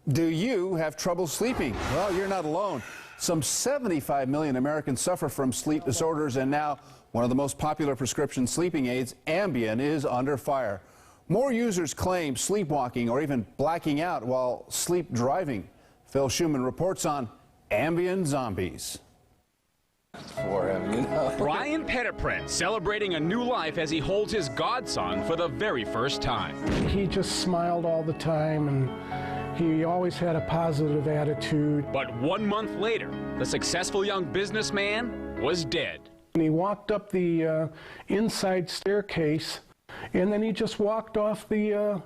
Do you have trouble sleeping? Well, you're not alone. Some 75 million Americans suffer from sleep disorders, and now one of the most popular prescription sleeping aids, Ambien, is under fire. More users claim sleepwalking or even blacking out while sleep driving. Phil Schuman reports on Ambien zombies. For him, you know. Brian Petitprint celebrating a new life as he holds his godson for the very first time. He just smiled all the time, and he always had a positive attitude. But 1 month later, the successful young businessman was dead. And he walked up the inside staircase, and then he just walked off the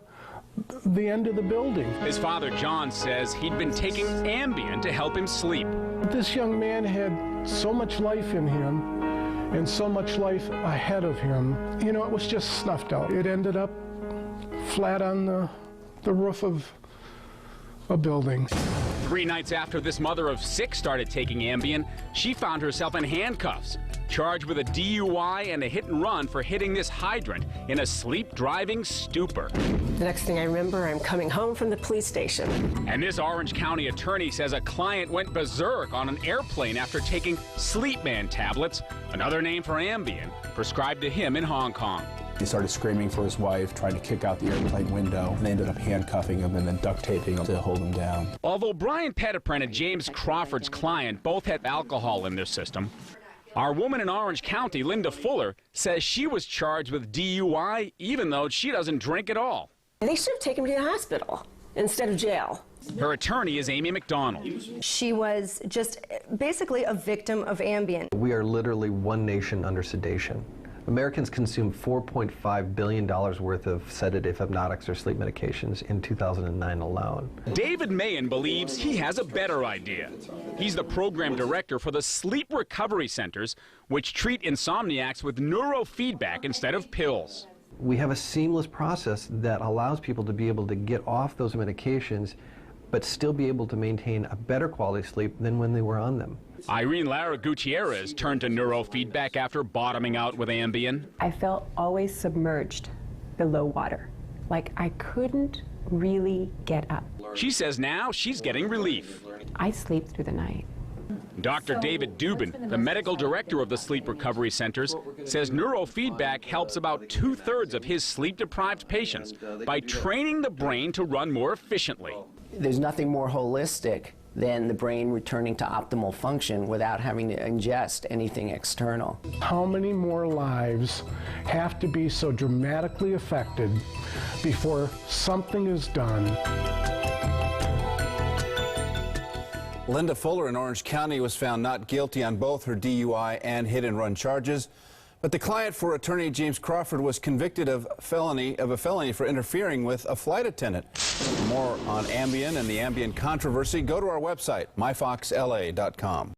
end of the building. His father, John, says he'd been taking Ambien to help him sleep. This young man had so much life in him and so much life ahead of him. You know, it was just snuffed out. It ended up flat on the roof of a building. 3 nights after this mother of 6 started taking Ambien, she found herself in handcuffs, charged with a DUI and a hit and run for hitting this hydrant in a sleep-driving stupor. The next thing I remember, I'm coming home from the police station. And this Orange County attorney says a client went berserk on an airplane after taking Sleep Man tablets, another name for Ambien, prescribed to him in Hong Kong. He started screaming for his wife, trying to kick out the airplane window, and they ended up handcuffing him and then duct taping him to hold him down. Although Brian Petitprint and James Crawford's client both had alcohol in their system, our woman in Orange County, Linda Fuller, says she was charged with DUI even though she doesn't drink at all. They should have taken me to the hospital instead of jail. Her attorney is Amy McDonald. She was just basically a victim of Ambien. We are literally one nation under sedation. Americans consumed $4.5 billion worth of sedative, hypnotics, or sleep medications in 2009 alone. David Mayen believes he has a better idea. He's the program director for the Sleep Recovery Centers, which treat insomniacs with neurofeedback instead of pills. We have a seamless process that allows people to be able to get off those medications but still be able to maintain a better quality sleep than when they were on them. Irene Lara Gutierrez turned to neurofeedback after bottoming out with Ambien. I felt always submerged below water, like I couldn't really get up. She says now she's getting relief. I sleep through the night. Dr. David Dubin, the medical director of the Sleep Recovery Centers, says neurofeedback helps about 2/3 of his sleep-deprived patients by training the brain to run more efficiently. There's nothing more holistic than the brain returning to optimal function without having to ingest anything external. How many more lives have to be so dramatically affected before something is done? Linda Fuller in Orange County was found not guilty on both her DUI and hit-and-run charges. But the client for attorney James Crawford was convicted of a felony for interfering with a flight attendant. For more on Ambien and the Ambien controversy, go to our website, myfoxla.com.